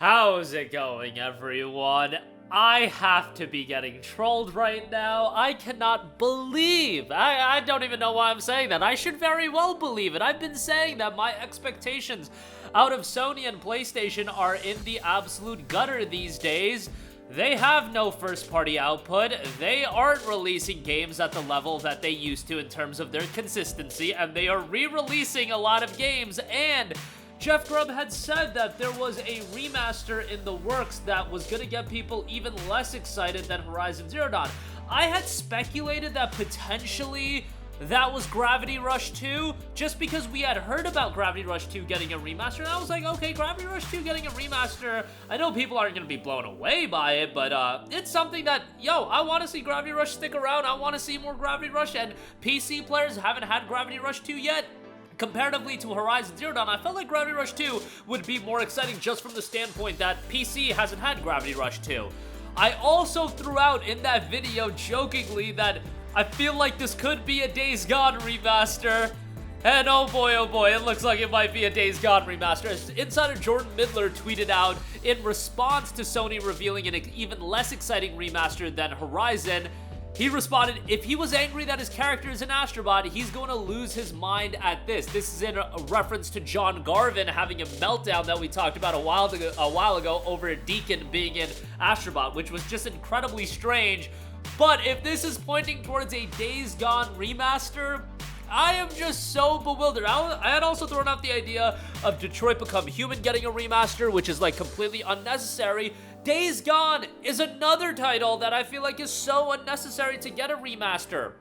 How's it going, everyone? I have to be getting trolled right now. I cannot believe. I don't even know why I'm saying that. I should very well believe it. I've been saying that my expectations out of Sony and PlayStation are in the absolute gutter these days. They have no first-party output. They aren't releasing games at the level that they used to in terms of their consistency, and they are re-releasing a lot of games, and Jeff Grubb had said that there was a remaster in the works that was going to get people even less excited than Horizon Zero Dawn. I had speculated that potentially that was Gravity Rush 2, just because we had heard about Gravity Rush 2 getting a remaster, and I was like, okay, Gravity Rush 2 getting a remaster, I know people aren't going to be blown away by it, but it's something that, I want to see Gravity Rush stick around, I want to see more Gravity Rush, and PC players haven't had Gravity Rush 2 yet. Comparatively to Horizon Zero Dawn, I felt like Gravity Rush 2 would be more exciting just from the standpoint that PC hasn't had Gravity Rush 2. I also threw out in that video jokingly that I feel like this could be a Days Gone remaster. And oh boy, it looks like it might be a Days Gone remaster. As insider Jordan Midler tweeted out in response to Sony revealing an even less exciting remaster than Horizon, he responded, if he was angry that his character is an Astrobot, he's going to lose his mind at this. This is in a reference to John Garvin having a meltdown that we talked about a while ago over Deacon being in Astrobot, which was just incredibly strange. But if this is pointing towards a Days Gone remaster, I am just so bewildered. I had also thrown out the idea of Detroit Become Human getting a remaster, which is like completely unnecessary. Days Gone is another title that I feel like is so unnecessary to get a remaster.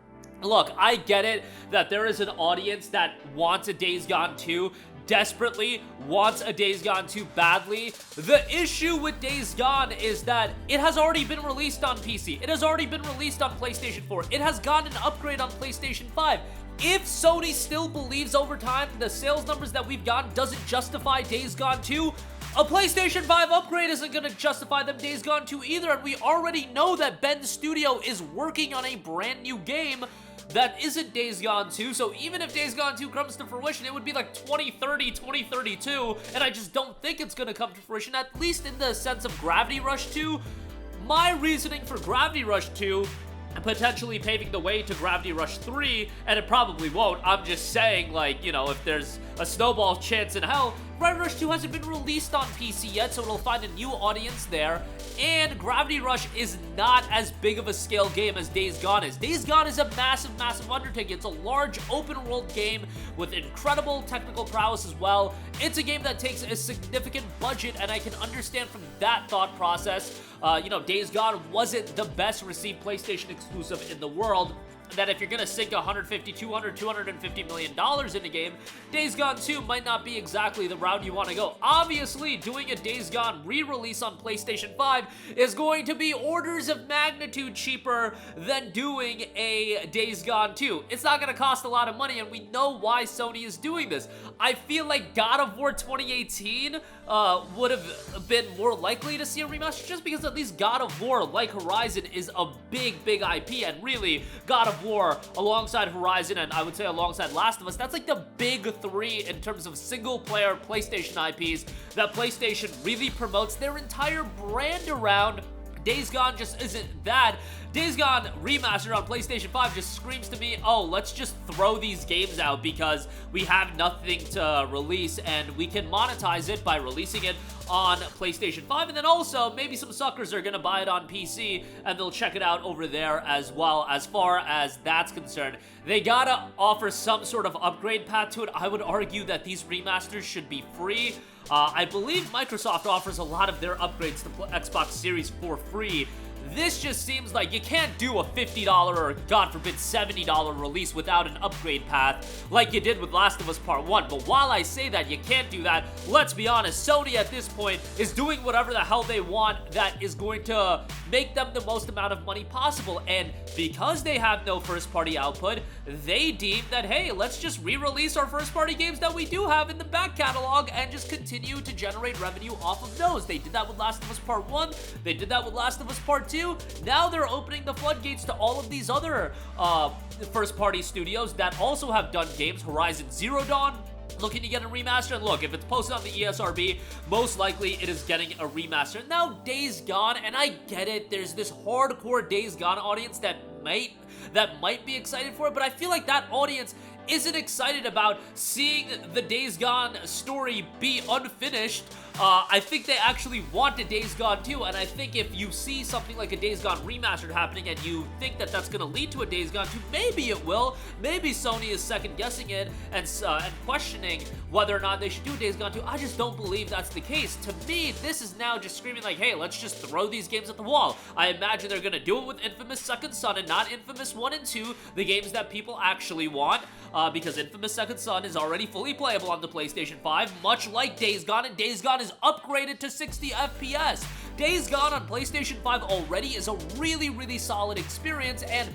Look, I get it that there is an audience that wants a Days Gone 2, desperately wants a Days Gone 2 badly. The issue with Days Gone is that it has already been released on PC. It has already been released on PlayStation 4. It has gotten an upgrade on PlayStation 5. If Sony still believes over time the sales numbers that we've gotten doesn't justify Days Gone 2, a PlayStation 5 upgrade isn't going to justify them Days Gone 2 either, and we already know that Ben's studio is working on a brand new game that isn't Days Gone 2, so even if Days Gone 2 comes to fruition, it would be like 2030, 2032, and I just don't think it's going to come to fruition, at least in the sense of Gravity Rush 2. My reasoning for Gravity Rush 2 potentially paving the way to Gravity Rush 3, and it probably won't. I'm just saying, like, if there's a snowball chance in hell, Gravity Rush 2 hasn't been released on PC yet, so it'll find a new audience there, and Gravity Rush is not as big of a scale game as Days Gone is. Days Gone is a massive undertaking. It's a large open-world game with incredible technical prowess as well. It's a game that takes a significant budget, and I can understand from that thought process, Days Gone wasn't the best received PlayStation exclusive in the world, that if you're going to sink $150, $200, $250 million in a game, Days Gone 2 might not be exactly the route you want to go. Obviously, doing a Days Gone re-release on PlayStation 5 is going to be orders of magnitude cheaper than doing a Days Gone 2. It's not going to cost a lot of money, and we know why Sony is doing this. I feel like God of War 2018 would have been more likely to see a remaster, just because at least God of War, like Horizon, is a big IP, and really, God of War alongside Horizon and I would say alongside Last of Us, that's like the big three in terms of single-player PlayStation IPs that PlayStation really promotes their entire brand around. Days Gone just isn't that. Days Gone Remastered on PlayStation 5 just screams to me, oh, let's just throw these games out because we have nothing to release and we can monetize it by releasing it on PlayStation 5, and then also maybe some suckers are gonna buy it on PC and they'll check it out over there as well. As far as that's concerned, they gotta offer some sort of upgrade path to it. I would argue that these remasters should be free. I believe Microsoft offers a lot of their upgrades to Xbox Series for free. This just seems like you can't do a $50 or, God forbid, $70 release without an upgrade path like you did with Last of Us Part 1. But while I say that you can't do that, let's be honest, Sony at this point is doing whatever the hell they want that is going to make them the most amount of money possible. And because they have no first-party output, they deem that, hey, let's just re-release our first-party games that we do have in the back catalog and just continue to generate revenue off of those. They did that with Last of Us Part 1. They did that with Last of Us Part 2. Now they're opening the floodgates to all of these other first-party studios that also have done games. Horizon Zero Dawn looking to get a remaster, and look, if it's posted on the ESRB, most likely it is getting a remaster. Now, Days Gone, and I get it, there's this hardcore Days Gone audience that might be excited for it, but I feel like that audience isn't excited about seeing the Days Gone story be unfinished. I think they actually want a Days Gone 2, and I think if you see something like a Days Gone remastered happening and you think that that's going to lead to a Days Gone 2, maybe it will. Maybe Sony is second-guessing it and questioning whether or not they should do a Days Gone 2. I just don't believe that's the case. To me, this is now just screaming like, hey, let's just throw these games at the wall. I imagine they're going to do it with Infamous Second Son and not Infamous 1 and 2, the games that people actually want, because Infamous Second Son is already fully playable on the PlayStation 5, much like Days Gone, and Days Gone is upgraded to 60 FPS. Days Gone on PlayStation 5 already is a really, really solid experience, and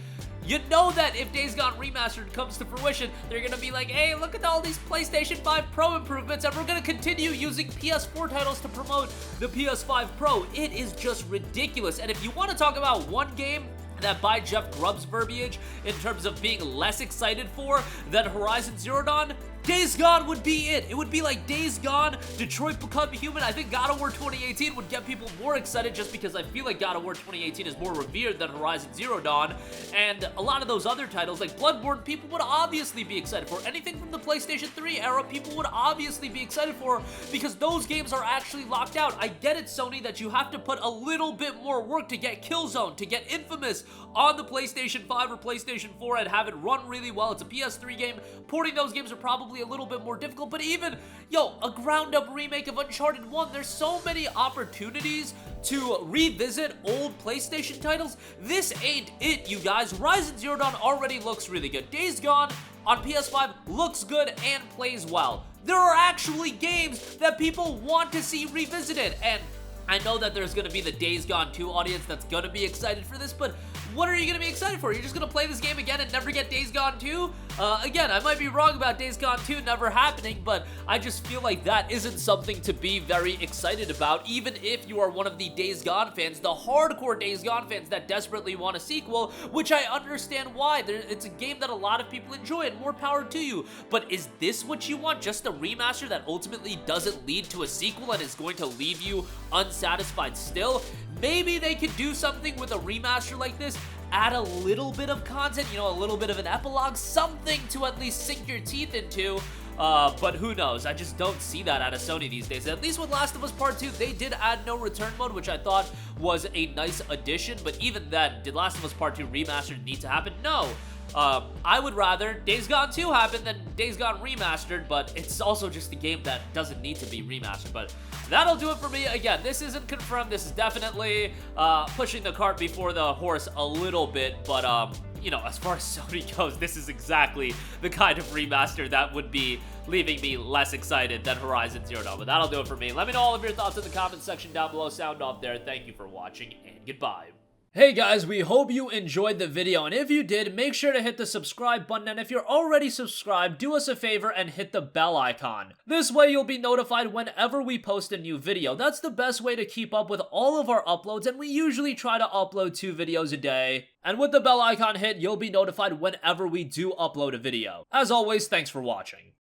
you know that if Days Gone Remastered comes to fruition, they're gonna be like, hey, look at all these PlayStation 5 Pro improvements, and we're gonna continue using PS4 titles to promote the PS5 Pro. It is just ridiculous, and if you want to talk about one game that by Jeff Grubb's verbiage in terms of being less excited for than Horizon Zero Dawn, Days Gone would be it. It would be like Days Gone, Detroit Become Human. I think God of War 2018 would get people more excited just because I feel like God of War 2018 is more revered than Horizon Zero Dawn. And a lot of those other titles, like Bloodborne, people would obviously be excited for. Anything from the PlayStation 3 era, people would obviously be excited for because those games are actually locked out. I get it, Sony, that you have to put a little bit more work to get Killzone, to get Infamous on the PlayStation 5 or PlayStation 4 and have it run really well. It's a PS3 game. Porting those games are probably a little bit more difficult, but even, a ground-up remake of Uncharted 1, there's so many opportunities to revisit old PlayStation titles. This ain't it, you guys. Horizon Zero Dawn already looks really good. Days Gone on PS5 looks good and plays well. There are actually games that people want to see revisited, and I know that there's going to be the Days Gone 2 audience that's going to be excited for this, but what are you going to be excited for? You're just going to play this game again and never get Days Gone 2? Again, I might be wrong about Days Gone 2 never happening, but I just feel like that isn't something to be very excited about, even if you are one of the Days Gone fans, the hardcore Days Gone fans that desperately want a sequel, which I understand why. It's a game that a lot of people enjoy, and more power to you. But is this what you want? Just a remaster that ultimately doesn't lead to a sequel and is going to leave you unsatisfied still? Maybe they could do something with a remaster like this, add a little bit of content, a little bit of an epilogue, something to at least sink your teeth into, but who knows? I just don't see that out of Sony these days. At least with Last of Us Part 2, they did add no return mode, which I thought was a nice addition, but even then, did Last of Us Part 2 Remastered need to happen? No. I would rather Days Gone 2 happen than Days Gone Remastered, but it's also just a game that doesn't need to be remastered. But that'll do it for me. Again, this isn't confirmed. This is definitely pushing the cart before the horse a little bit, but as far as Sony goes, this is exactly the kind of remaster that would be leaving me less excited than Horizon Zero Dawn. But that'll do it for me. Let me know all of your thoughts in the comments section down below. Sound off there. Thank you for watching, and goodbye. Hey guys, we hope you enjoyed the video, and if you did, make sure to hit the subscribe button, and if you're already subscribed, do us a favor and hit the bell icon. This way you'll be notified whenever we post a new video. That's the best way to keep up with all of our uploads, and we usually try to upload 2 videos a day. And with the bell icon hit, you'll be notified whenever we do upload a video. As always, thanks for watching.